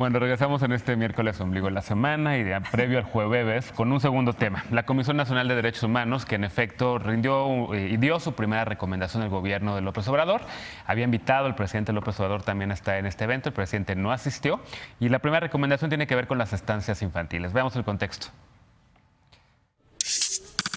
Bueno, regresamos en este miércoles ombligo de la semana y previo al jueves con un segundo tema. La Comisión Nacional de Derechos Humanos, que en efecto rindió y dio su primera recomendación al gobierno de López Obrador. Había invitado al presidente López Obrador también a estar en este evento. El presidente no asistió y la primera recomendación tiene que ver con las estancias infantiles. Veamos el contexto.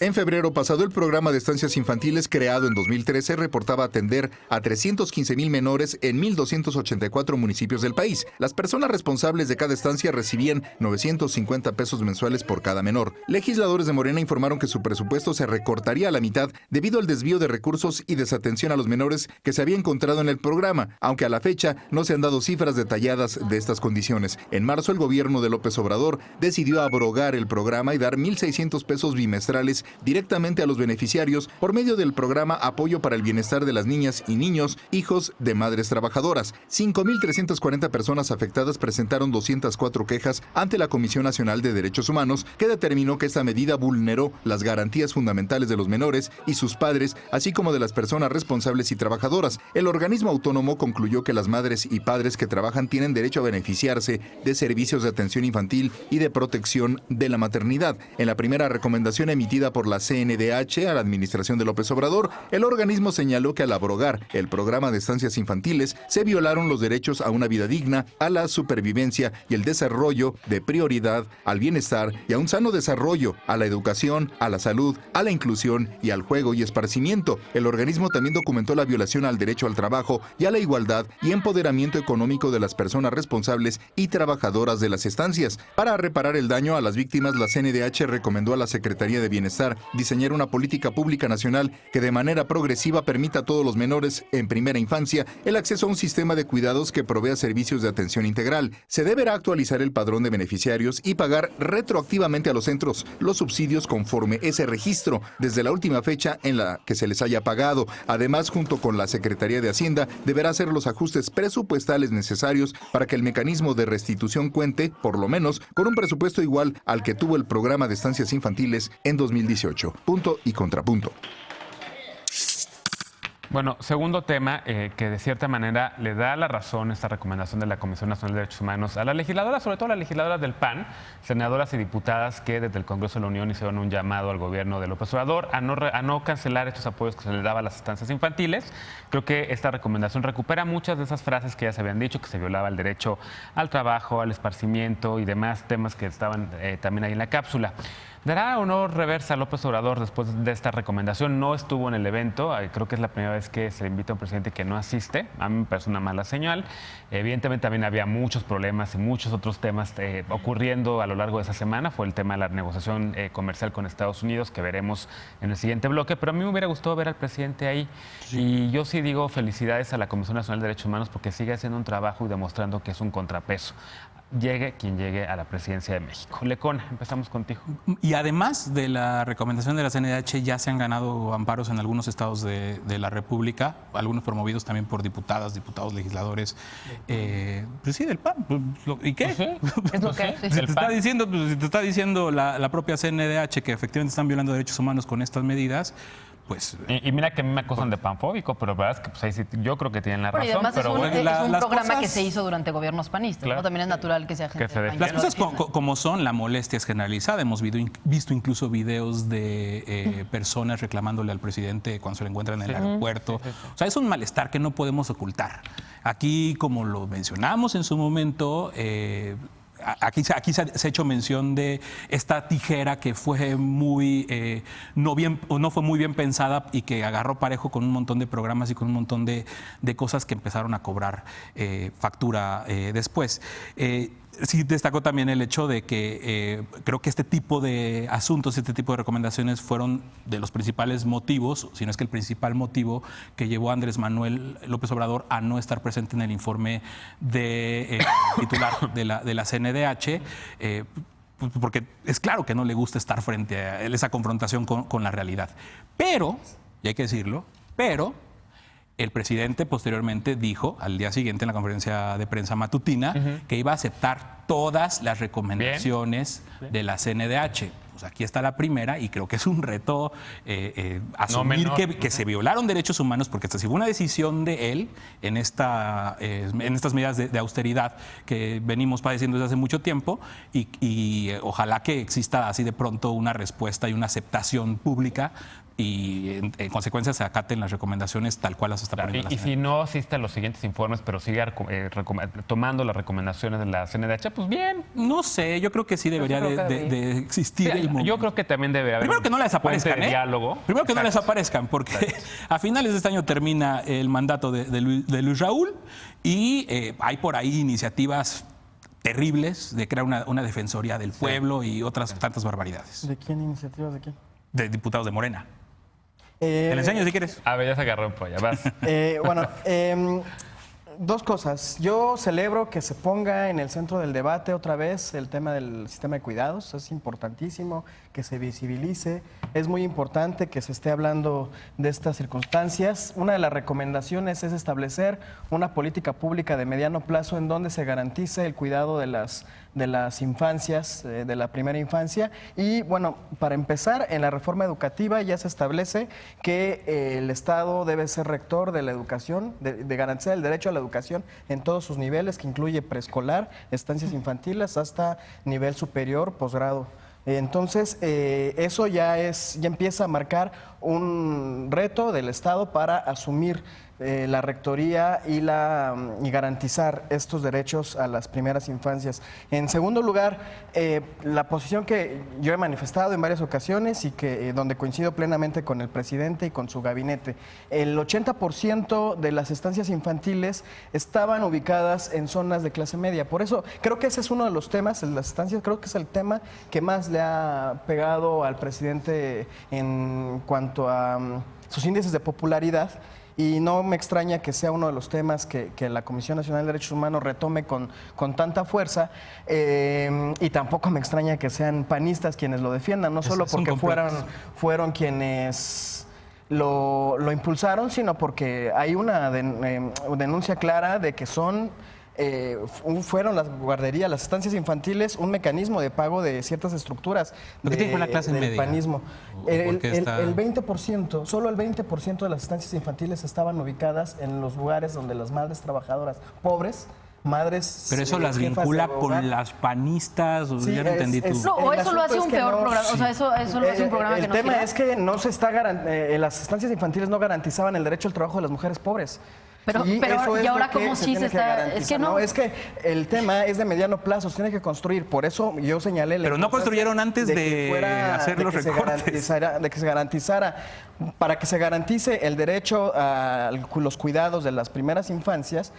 En febrero pasado, el programa de estancias infantiles, creado en 2013, reportaba atender a 315,000 menores en 1,284 municipios del país. Las personas responsables de cada estancia recibían 950 pesos mensuales por cada menor. Legisladores de Morena informaron que su presupuesto se recortaría a la mitad debido al desvío de recursos y desatención a los menores que se había encontrado en el programa, aunque a la fecha no se han dado cifras detalladas de estas condiciones. En marzo, el gobierno de López Obrador decidió abrogar el programa y dar 1,600 pesos bimestrales directamente a los beneficiarios por medio del programa Apoyo para el Bienestar de las Niñas y Niños, hijos de madres trabajadoras. 5,340 personas afectadas presentaron 204 quejas ante la Comisión Nacional de Derechos Humanos, que determinó que esta medida vulneró las garantías fundamentales de los menores y sus padres, así como de las personas responsables y trabajadoras. El organismo autónomo concluyó que las madres y padres que trabajan tienen derecho a beneficiarse de servicios de atención infantil y de protección de la maternidad. En la primera recomendación emitida por la CNDH a la administración de López Obrador, el organismo señaló que al abrogar el programa de estancias infantiles se violaron los derechos a una vida digna, a la supervivencia y el desarrollo de prioridad al bienestar y a un sano desarrollo, a la educación, a la salud, a la inclusión y al juego y esparcimiento. El organismo también documentó la violación al derecho al trabajo y a la igualdad y empoderamiento económico de las personas responsables y trabajadoras de las estancias. Para reparar el daño a las víctimas, la CNDH recomendó a la Secretaría de Bienestar diseñar una política pública nacional que de manera progresiva permita a todos los menores en primera infancia el acceso a un sistema de cuidados que provea servicios de atención integral. Se deberá actualizar el padrón de beneficiarios y pagar retroactivamente a los centros los subsidios conforme ese registro desde la última fecha en la que se les haya pagado. Además, junto con la Secretaría de Hacienda, deberá hacer los ajustes presupuestales necesarios para que el mecanismo de restitución cuente, por lo menos, con un presupuesto igual al que tuvo el programa de estancias infantiles en 2018. Punto y contrapunto. Bueno, segundo tema que de cierta manera le da la razón esta recomendación de la Comisión Nacional de Derechos Humanos a las legisladoras, sobre todo a las legisladoras del PAN, senadoras y diputadas que desde el Congreso de la Unión hicieron un llamado al gobierno de López Obrador a no cancelar estos apoyos que se les daba a las estancias infantiles. Creo que esta recomendación recupera muchas de esas frases que ya se habían dicho, que se violaba el derecho al trabajo, al esparcimiento y demás temas que estaban también ahí en la cápsula. ¿Dará o no reversa a López Obrador después de esta recomendación? No estuvo en el evento, creo que es la primera vez que se le invita a un presidente que no asiste. A mí me parece una mala señal. Evidentemente también había muchos problemas y muchos otros temas ocurriendo a lo largo de esa semana. Fue el tema de la negociación comercial con Estados Unidos, que veremos en el siguiente bloque. Pero a mí me hubiera gustado ver al presidente ahí. Sí. Y yo sí digo felicidades a la Comisión Nacional de Derechos Humanos porque sigue haciendo un trabajo y demostrando que es un contrapeso. Llegue quien llegue a la presidencia de México. Lecona, empezamos contigo. Y además de la recomendación de la CNDH, ya se han ganado amparos en algunos estados de la República, algunos promovidos también por diputadas, diputados, legisladores, pues sí, del PAN. ¿Y qué? Es lo que si te está diciendo la propia CNDH que efectivamente están violando derechos humanos con estas medidas, pues... Y mira que a mí me acusan de panfóbico, pero la verdad es que pues, ahí sí, yo creo que tienen la razón. Y además pero es un programa que se hizo durante gobiernos panistas, claro, ¿no? También es natural que sea gente se las cosas como son, la molestia es generalizada. Hemos visto incluso videos de personas reclamándole al presidente cuando se lo encuentran en el aeropuerto. O sea, es un malestar que no podemos ocultar. Aquí, como lo mencionamos en su momento... Aquí se ha hecho mención de esta tijera que fue no fue muy bien pensada y que agarró parejo con un montón de programas y con un montón de cosas que empezaron a cobrar factura después. Sí destacó también el hecho de que creo que este tipo de asuntos, este tipo de recomendaciones fueron de los principales motivos, si no es que el principal motivo que llevó a Andrés Manuel López Obrador a no estar presente en el informe de titular de la CNDH, porque es claro que no le gusta estar frente a esa confrontación con la realidad. Pero, y hay que decirlo, el presidente posteriormente dijo, al día siguiente en la conferencia de prensa matutina, que iba a aceptar todas las recomendaciones de la CNDH. pues aquí está la primera y creo que es un reto asumir que se violaron derechos humanos porque esta sí fue una decisión de él en estas medidas de austeridad que venimos padeciendo desde hace mucho tiempo y ojalá que exista así de pronto una respuesta y una aceptación pública y en consecuencia se acaten las recomendaciones tal cual las está poniendo la Y si no asiste a los siguientes informes, pero sigue tomando las recomendaciones de la CNDH, pues bien. No sé, yo creo que sí debería de existir el momento. Yo creo que también debe haber Primero que no la desaparezcan, diálogo. Primero que no la desaparezcan, porque a finales de este año termina el mandato de Luis Raúl y hay por ahí iniciativas terribles de crear una defensoría del pueblo y otras tantas barbaridades. ¿De quién iniciativas? ¿De quién? De diputados de Morena. Te la enseño si quieres. A ver, ya se agarró un pollo, vas. Bueno, dos cosas. Yo celebro que se ponga en el centro del debate otra vez el tema del sistema de cuidados. Es importantísimo que se visibilice. Es muy importante que se esté hablando de estas circunstancias. Una de las recomendaciones es establecer una política pública de mediano plazo en donde se garantice el cuidado de las infancias, de la primera infancia. Y bueno, para empezar, en la reforma educativa ya se establece que el Estado debe ser rector de la educación, de garantizar el derecho a la educación en todos sus niveles, que incluye preescolar, estancias infantiles, hasta nivel superior, posgrado. Entonces, eso ya empieza a marcar un reto del Estado para asumir la rectoría y garantizar estos derechos a las primeras infancias. En segundo lugar, la posición que yo he manifestado en varias ocasiones y que donde coincido plenamente con el presidente y con su gabinete, el 80% de las estancias infantiles estaban ubicadas en zonas de clase media. Por eso creo que ese es uno de los temas, las estancias, creo que es el tema que más le ha pegado al presidente en cuanto a sus índices de popularidad. Y no me extraña que sea uno de los temas que la Comisión Nacional de Derechos Humanos retome con tanta fuerza, y tampoco me extraña que sean panistas quienes lo defiendan, no solo porque fueron quienes lo impulsaron, sino porque hay una denuncia clara de que fueron las guarderías, las estancias infantiles, un mecanismo de pago de ciertas estructuras de la clase media? panismo. El 20%, solo el 20% de las estancias infantiles estaban ubicadas en los lugares donde las madres trabajadoras pobres, madres... Pero eso las vincula con las panistas, sí, ya no entendí tú. No, o eso lo hace un peor programa, o sea, eso lo hace un programa que no El tema sirve. es que no se está las estancias infantiles no garantizaban el derecho al trabajo de las mujeres pobres. Pero ¿y ahora cómo sí se está? Es que no. Es que el tema es de mediano plazo, se tiene que construir. Por eso yo señalé... Pero no construyeron antes de hacer los recortes. De que se garantizara, para que se garantice el derecho a los cuidados de las primeras infancias.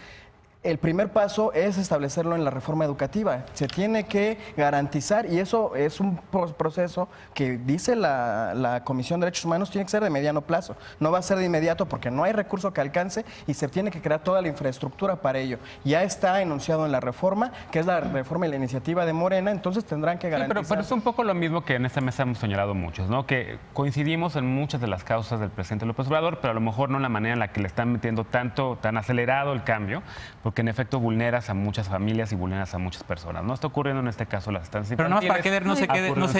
El primer paso es establecerlo en la reforma educativa. Se tiene que garantizar, y eso es un proceso que dice la Comisión de Derechos Humanos, tiene que ser de mediano plazo. No va a ser de inmediato porque no hay recurso que alcance y se tiene que crear toda la infraestructura para ello. Ya está enunciado en la reforma, que es la reforma y la iniciativa de Morena, entonces tendrán que garantizar. Sí, pero es un poco lo mismo que en esta mesa hemos señalado muchos, ¿no? Que coincidimos en muchas de las causas del presidente López Obrador, pero a lo mejor no en la manera en la que le están metiendo tan acelerado el cambio, porque en efecto vulneras a muchas familias y vulneras a muchas personas. No está ocurriendo en este caso las estancias Pero nada más para que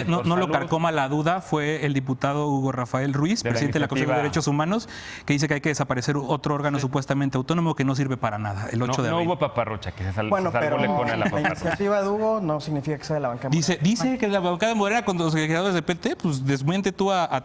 no lo carcoma la duda, fue el diputado Hugo Rafael Ruiz, presidente de la Comisión de Derechos Humanos, que dice que hay que desaparecer otro órgano supuestamente autónomo que no sirve para nada, el 8 de abril. No hubo paparrucha, que se bueno, pero le pone a la la iniciativa de Hugo no significa que sea de la bancada. Dice que la bancada de Morena, con los secretarios de PT, pues desmiente tú a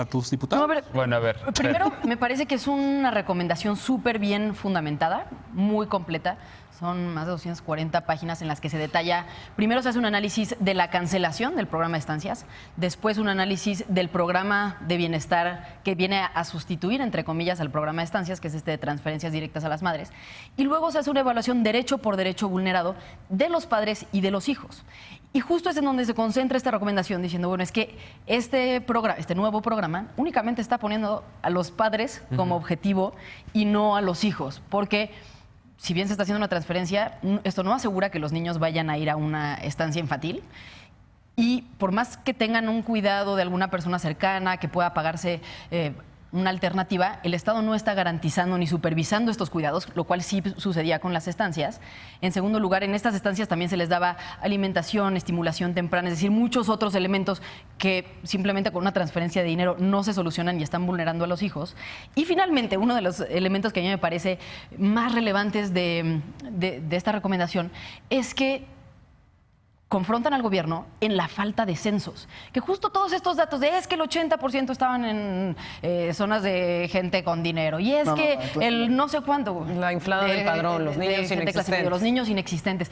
tus diputados. Bueno, a ver. Primero, me parece que es una recomendación súper bien fundamentada, muy completa. Son más de 240 páginas en las que se detalla, primero se hace un análisis de la cancelación del programa de estancias, después un análisis del programa de bienestar que viene a sustituir, entre comillas, al programa de estancias, que es de transferencias directas a las madres, y luego se hace una evaluación derecho por derecho vulnerado de los padres y de los hijos. Y justo es en donde se concentra esta recomendación, diciendo, bueno, es que este nuevo programa únicamente está poniendo a los padres como objetivo y no a los hijos, porque si bien se está haciendo una transferencia, esto no asegura que los niños vayan a ir a una estancia infantil. Y por más que tengan un cuidado de alguna persona cercana que pueda pagarse una alternativa, el Estado no está garantizando ni supervisando estos cuidados, lo cual sí sucedía con las estancias. En segundo lugar, en estas estancias también se les daba alimentación, estimulación temprana, es decir, muchos otros elementos que simplemente con una transferencia de dinero no se solucionan y están vulnerando a los hijos. Y finalmente, uno de los elementos que a mí me parece más relevantes de esta recomendación es que confrontan al gobierno en la falta de censos. Que justo todos estos datos de es que el 80% estaban en zonas de gente con dinero y es el no sé cuánto. La inflada del padrón, los niños inexistentes. Los niños inexistentes.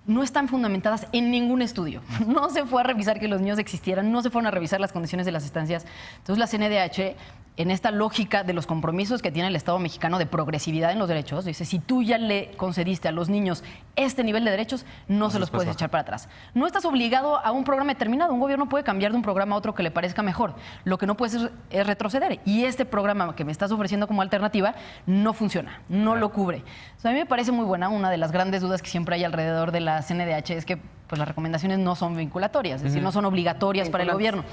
No están fundamentadas en ningún estudio. No se fue a revisar que los niños existieran, no se fueron a revisar las condiciones de las estancias. Entonces la CNDH, en esta lógica de los compromisos que tiene el Estado mexicano de progresividad en los derechos, dice, si tú ya le concediste a los niños este nivel de derechos, no se los puedes echar para atrás. No estás obligado a un programa determinado. Un gobierno puede cambiar de un programa a otro que le parezca mejor. Lo que no puedes es retroceder. Y este programa que me estás ofreciendo como alternativa no funciona, no lo cubre. O sea, a mí me parece muy buena. Una de las grandes dudas que siempre hay alrededor de la CNDH es que pues, las recomendaciones no son vinculatorias, es decir, no son obligatorias para el gobierno.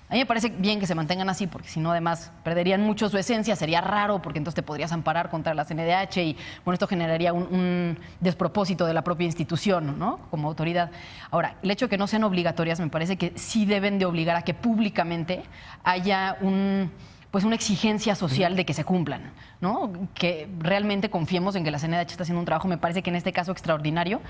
A mí me parece bien que se mantengan así, porque si no, además, perderían mucho su esencia, sería raro, porque entonces te podrías amparar contra la CNDH y, bueno, esto generaría un despropósito de la propia institución, ¿no?, como autoridad. Ahora, el hecho de que no sean obligatorias, me parece que sí deben de obligar a que públicamente haya una exigencia social de que se cumplan, ¿no? Que realmente confiemos en que la CNDH está haciendo un trabajo, me parece que en este caso extraordinario,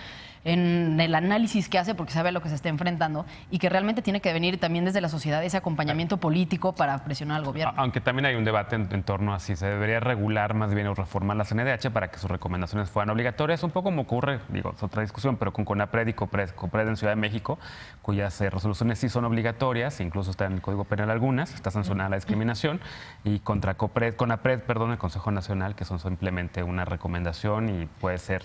en el análisis que hace, porque sabe a lo que se está enfrentando, y que realmente tiene que venir también desde la sociedad ese acompañamiento político para presionar al gobierno. Aunque también hay un debate en torno a si se debería regular más bien o reformar la CNDH para que sus recomendaciones fueran obligatorias, un poco como ocurre, digo, es otra discusión, pero con CONAPRED y COPRED en Ciudad de México, cuyas resoluciones sí son obligatorias, incluso está en el Código Penal algunas, está sancionada la discriminación, y contra CONAPRED, el Consejo Nacional, que son simplemente una recomendación y puede ser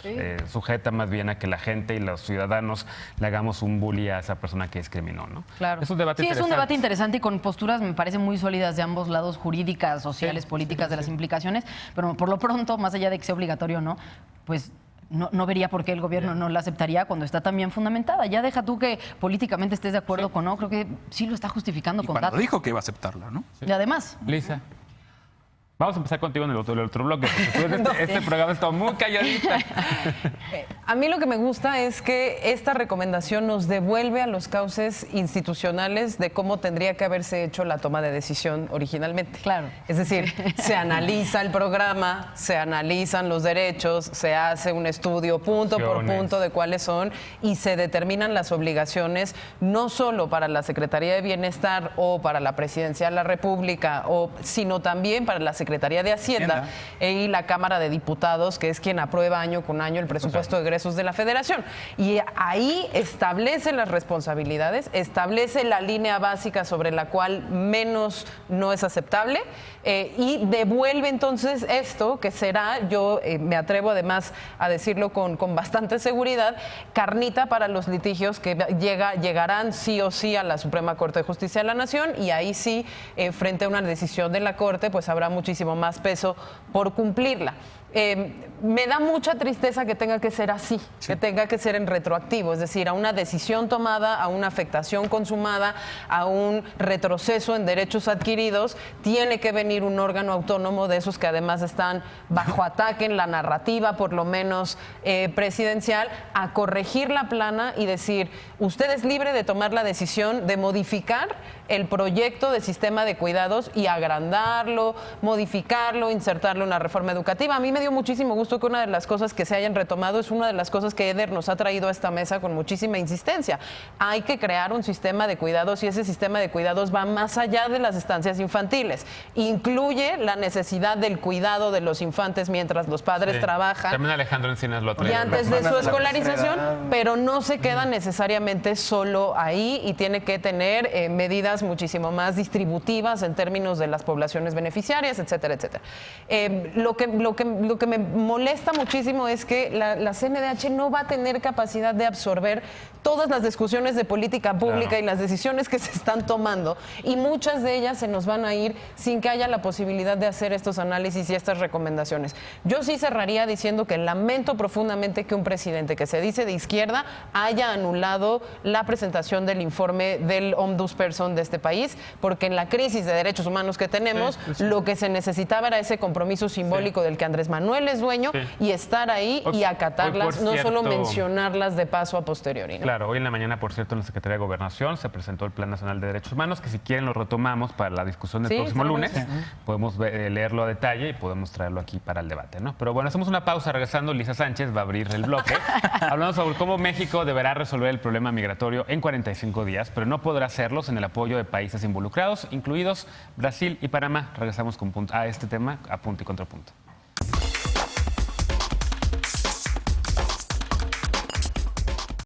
sujeta más bien a que la gente y los ciudadanos le hagamos un bully a esa persona que discriminó, ¿no? Claro. Es un debate interesante. Es un debate interesante y con posturas, me parece, muy sólidas de ambos lados, jurídicas, sociales, políticas, de las implicaciones, pero por lo pronto, más allá de que sea obligatorio o no, pues no vería por qué el gobierno no la aceptaría cuando está tan bien fundamentada. Ya deja tú que políticamente estés de acuerdo con no, creo que sí lo está justificando con datos. Dijo que iba a aceptarla, ¿no? Y además. Lisa. Vamos a empezar contigo en el otro bloque, porque este programa está muy calladita. A mí lo que me gusta es que esta recomendación nos devuelve a los cauces institucionales de cómo tendría que haberse hecho la toma de decisión originalmente. Claro. Es decir, se analiza el programa, se analizan los derechos, se hace un estudio punto por punto de cuáles son y se determinan las obligaciones no solo para la Secretaría de Bienestar o para la Presidencia de la República, sino también para la Secretaría de Hacienda y la Cámara de Diputados, que es quien aprueba año con año el presupuesto de egresos de la Federación. Y ahí establece las responsabilidades, establece la línea básica sobre la cual menos no es aceptable y devuelve entonces esto que será, yo me atrevo además a decirlo con bastante seguridad, carnita para los litigios que llegarán sí o sí a la Suprema Corte de Justicia de la Nación y ahí sí, frente a una decisión de la Corte, pues habrá muchísimo más peso por cumplirla. Me da mucha tristeza que tenga que ser así, que tenga que ser en retroactivo, es decir, a una decisión tomada, a una afectación consumada, a un retroceso en derechos adquiridos, tiene que venir un órgano autónomo de esos que además están bajo ataque en la narrativa, por lo menos presidencial, a corregir la plana y decir, usted es libre de tomar la decisión de modificar el proyecto de sistema de cuidados y agrandarlo, modificarlo, insertarle una reforma educativa. A mí me dio muchísimo gusto que una de las cosas que se hayan retomado es una de las cosas que Eder nos ha traído a esta mesa con muchísima insistencia. Hay que crear un sistema de cuidados y ese sistema de cuidados va más allá de las estancias infantiles. Incluye la necesidad del cuidado de los infantes mientras los padres trabajan. También Alejandro Encinas lo trae. Y antes de su escolarización, pero no se queda necesariamente solo ahí y tiene que tener medidas muchísimo más distributivas en términos de las poblaciones beneficiarias, etcétera. etcétera, etcétera. Lo que me molesta muchísimo es que la CNDH no va a tener capacidad de absorber todas las discusiones de política pública y las decisiones que se están tomando, y muchas de ellas se nos van a ir sin que haya la posibilidad de hacer estos análisis y estas recomendaciones. Yo sí cerraría diciendo que lamento profundamente que un presidente que se dice de izquierda haya anulado la presentación del informe del Ombudsperson de este país, porque en la crisis de derechos humanos que tenemos, lo que se necesitaba era ese compromiso simbólico del que Andrés Manuel es dueño y estar ahí y acatarlas, no solo mencionarlas de paso a posteriori, ¿no? Claro, hoy en la mañana, por cierto, en la Secretaría de Gobernación se presentó el Plan Nacional de Derechos Humanos, que si quieren lo retomamos para la discusión del próximo lunes. Podemos leerlo a detalle y podemos traerlo aquí para el debate, ¿no? Pero bueno, hacemos una pausa. Regresando, Lisa Sánchez va a abrir el bloque hablando sobre cómo México deberá resolver el problema migratorio en 45 días, pero no podrá hacerlo sin el apoyo de países involucrados, incluidos Brasil y Panamá. Regresamos a este tema a punto y contrapunto.